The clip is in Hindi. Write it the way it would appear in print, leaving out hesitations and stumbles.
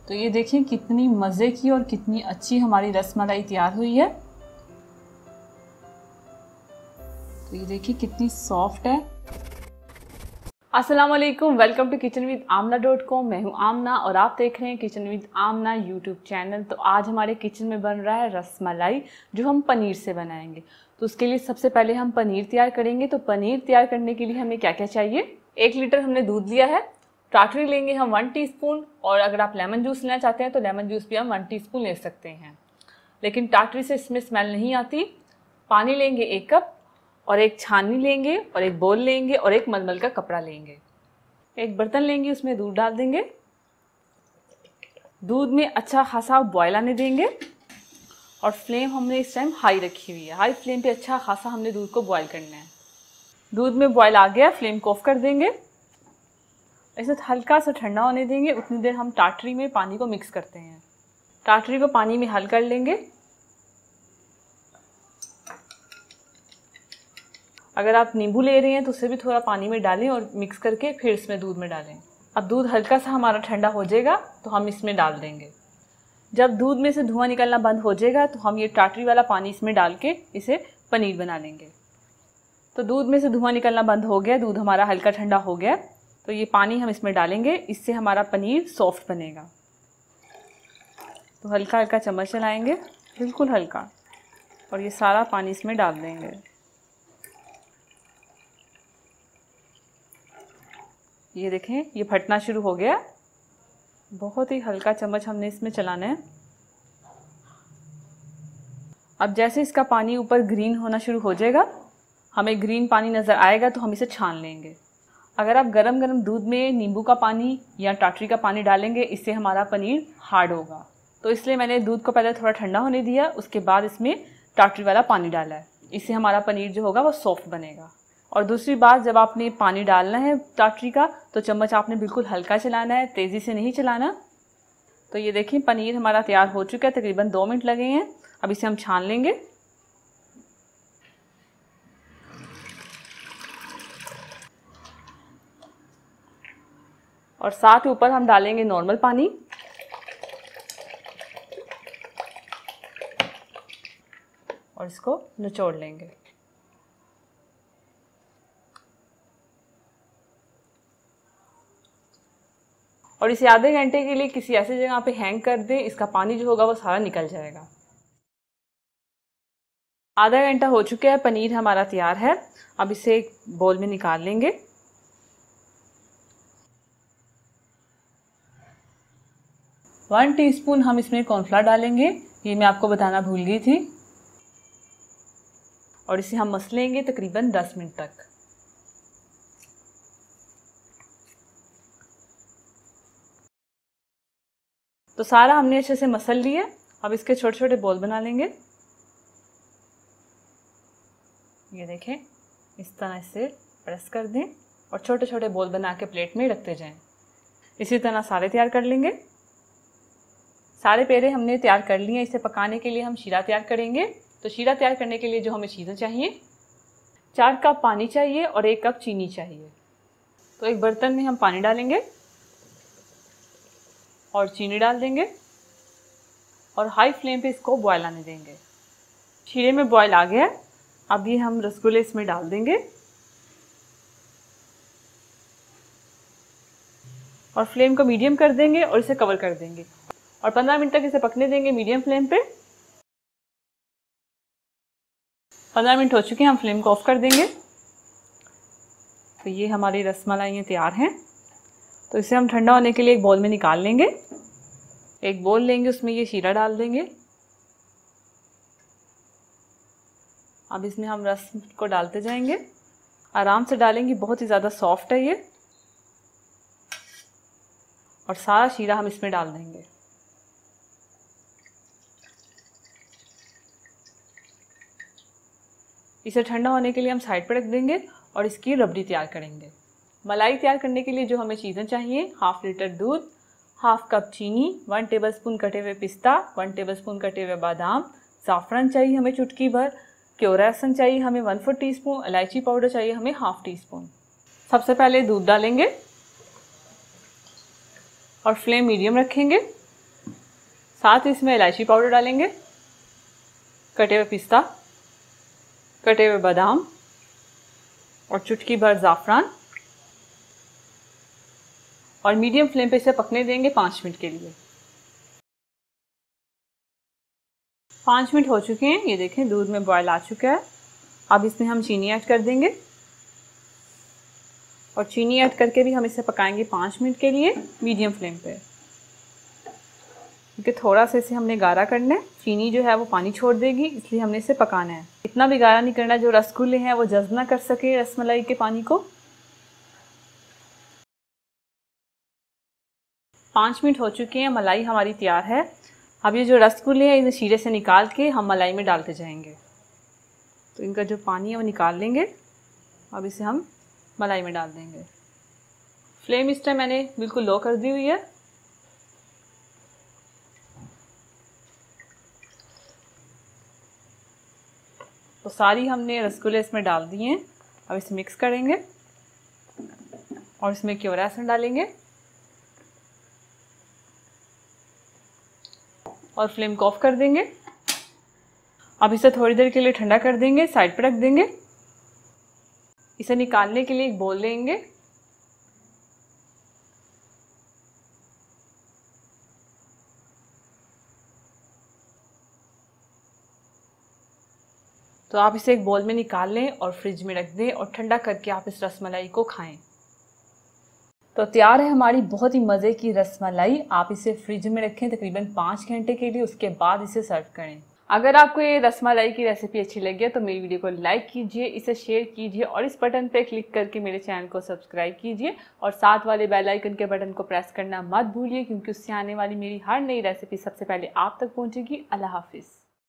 तो ये देखिए कितनी मज़े की और कितनी अच्छी हमारी रसमलाई तैयार हुई है। तो ये देखिए कितनी सॉफ्ट है। अस्सलाम वालेकुम, वेलकम टू kitchenwithamna.com। मैं हूँ आमना और आप देख रहे हैं kitchen with Amna YouTube channel. तो आज हमारे किचन में बन रहा है रसमलाई, जो हम पनीर से बनाएंगे। तो उसके लिए सबसे पहले हम पनीर तैयार करेंगे। तो पनीर तैयार करने के लिए हमें क्या क्या चाहिए। 1 लीटर हमने दूध लिया है। टाटरी लेंगे हम 1 टीस्पून, और अगर आप लेमन जूस लेना चाहते हैं तो लेमन जूस भी हम 1 टीस्पून ले सकते हैं, लेकिन टाटरी से इसमें स्मेल नहीं आती। पानी लेंगे 1 कप, और एक छाननी लेंगे, और एक बोल लेंगे, और एक मलमल का कपड़ा लेंगे। एक बर्तन लेंगे, उसमें दूध डाल देंगे। दूध में अच्छा खासा बॉयल आने देंगे, और फ्लेम हमने इस टाइम हाई रखी हुई है। हाई फ्लेम पे अच्छा खासा हमने दूध को बॉयल करना है। दूध में बॉयल आ गया, फ्लेम को ऑफ कर देंगे। ऐसे हल्का सा ठंडा होने देंगे। उतनी देर हम टाटरी में पानी को मिक्स करते हैं। टाटरी को पानी में हल कर लेंगे। अगर आप नींबू ले रहे हैं तो उसे भी थोड़ा पानी में डालें और मिक्स करके फिर इसमें दूध में डालें। अब दूध हल्का सा हमारा ठंडा हो जाएगा तो हम इसमें डाल देंगे। जब दूध में से धुआं निकलना बंद हो जाएगा तो हम ये टाटरी वाला पानी इसमें डाल के इसे पनीर बना लेंगे। तो दूध में से धुआं निकलना बंद हो गया, दूध हमारा हल्का ठंडा हो गया। तो ये पानी हम इसमें डालेंगे, इससे हमारा पनीर सॉफ्ट बनेगा। तो हल्का हल्का चम्मच चलाएंगे, बिल्कुल हल्का, और ये सारा पानी इसमें डाल देंगे। ये देखें, ये फटना शुरू हो गया। बहुत ही हल्का चम्मच हमने इसमें चलाना है। अब जैसे इसका पानी ऊपर ग्रीन होना शुरू हो जाएगा, हमें ग्रीन पानी नज़र आएगा तो हम इसे छान लेंगे। अगर आप गरम गरम दूध में नींबू का पानी या टाटरी का पानी डालेंगे, इससे हमारा पनीर हार्ड होगा। तो इसलिए मैंने दूध को पहले थोड़ा ठंडा होने दिया, उसके बाद इसमें टाटरी वाला पानी डाला है। इससे हमारा पनीर जो होगा वो सॉफ्ट बनेगा। और दूसरी बात, जब आपने पानी डालना है टाटरी का तो चम्मच आपने बिल्कुल हल्का चलाना है, तेज़ी से नहीं चलाना। तो ये देखिए पनीर हमारा तैयार हो चुका है, तकरीबन 2 मिनट लगे हैं। अब इसे हम छान लेंगे। और साथ ऊपर हम डालेंगे नॉर्मल पानी। और इसको निचोड़ लेंगे। और इसे आधे घंटे के लिए किसी ऐसी जगह पे हैंग कर दें, इसका पानी जो होगा वो सारा निकल जाएगा। आधा घंटा हो चुका है, पनीर हमारा तैयार है। अब इसे एक बोल में निकाल लेंगे। वन टीस्पून हम इसमें कॉर्नफ्लावर डालेंगे, ये मैं आपको बताना भूल गई थी। और इसे हम मसलेंगे तकरीबन 10 मिनट तक। तो सारा हमने अच्छे से मसल लिया। अब इसके छोटे छोटे बॉल बना लेंगे। ये देखें, इस तरह से प्रेस कर दें और छोटे छोटे बॉल बना के प्लेट में रखते जाएं। इसी तरह सारे तैयार कर लेंगे। सारे पेड़े हमने तैयार कर लिए। इसे पकाने के लिए हम शीरा तैयार करेंगे। तो शीरा तैयार करने के लिए जो हमें चीज़ें चाहिए, 4 कप पानी चाहिए और 1 कप चीनी चाहिए। तो एक बर्तन में हम पानी डालेंगे और चीनी डाल देंगे, और हाई फ्लेम पे इसको बॉयल आने देंगे। शीरे में बॉयल आ गया। अब ये हम रसगुल्ले इसमें डाल देंगे और फ्लेम को मीडियम कर देंगे और इसे कवर कर देंगे, और 15 मिनट तक इसे पकने देंगे मीडियम फ्लेम पे। 15 मिनट हो चुके हैं, हम फ्लेम को ऑफ कर देंगे। तो ये हमारी रसमलाई तैयार हैं। तो इसे हम ठंडा होने के लिए एक बोल में निकाल लेंगे। एक बोल लेंगे, उसमें ये शीरा डाल देंगे। अब इसमें हम रस को डालते जाएंगे, आराम से डालेंगे, बहुत ही ज़्यादा सॉफ्ट है ये। और सारा शीरा हम इसमें डाल देंगे। इसे ठंडा होने के लिए हम साइड पर रख देंगे और इसकी रबड़ी तैयार करेंगे। मलाई तैयार करने के लिए जो हमें चीज़ें चाहिए, 1/2 लीटर दूध, 1/2 कप चीनी, 1 टेबलस्पून कटे हुए पिस्ता, 1 टेबलस्पून कटे हुए बादाम, ज़ाफ़रान चाहिए हमें चुटकी भर, क्योरा एसेंस चाहिए हमें 1/4 टीस्पून, इलायची पाउडर चाहिए हमें 1/2 टीस्पून। सबसे पहले दूध डालेंगे और फ्लेम मीडियम रखेंगे। साथ इसमें इलायची पाउडर डालेंगे, कटे हुए पिस्ता, कटे हुए बादाम और चुटकी भर ज़ाफ़रान, और मीडियम फ्लेम पे इसे पकने देंगे 5 मिनट के लिए। 5 मिनट हो चुके हैं, ये देखें दूध में बॉयल आ चुका है। अब इसमें हम चीनी ऐड कर देंगे और चीनी ऐड करके भी हम इसे पकाएंगे 5 मिनट के लिए मीडियम फ्लेम पे, क्योंकि थोड़ा सा इसे हमने गाढ़ा करना है। चीनी जो है वो पानी छोड़ देगी, इसलिए हमने इसे पकाना है। इतना भी गाढ़ा नहीं करना जो रसगुल्ले हैं वो जज़्ब ना कर सके रसमलाई के पानी को। 5 मिनट हो चुके हैं, मलाई हमारी तैयार है। अब ये जो रसगुल्ले हैं इन्हें शीरे से निकाल के हम मलाई में डालते जाएंगे। तो इनका जो पानी है वो निकाल लेंगे। अब इसे हम मलाई में डाल देंगे। फ्लेम इस टाइम मैंने बिल्कुल लो कर दी हुई है। तो सारी हमने रसगुल्ले इसमें डाल दिए हैं। अब इसे मिक्स करेंगे और इसमें क्योरा एसेंस डालेंगे और फ्लेम को ऑफ कर देंगे। अब इसे थोड़ी देर के लिए ठंडा कर देंगे, साइड पर रख देंगे। इसे निकालने के लिए एक बोल लेंगे। तो आप इसे एक बोल में निकाल लें और फ्रिज में रख दें और ठंडा करके आप इस रसमलाई को खाएं। तो तैयार है हमारी बहुत ही मज़े की रसमलाई। आप इसे फ्रिज में रखें तकरीबन 5 घंटे के लिए, उसके बाद इसे सर्व करें। अगर आपको ये रसमलाई की रेसिपी अच्छी लगी है तो मेरी वीडियो को लाइक कीजिए, इसे शेयर कीजिए और इस बटन पे क्लिक करके मेरे चैनल को सब्सक्राइब कीजिए और साथ वाले बेल आइकन के बटन को प्रेस करना मत भूलिए, क्योंकि उससे आने वाली मेरी हर नई रेसिपी सबसे पहले आप तक पहुँचेगी। अल्लाह हाफिज़।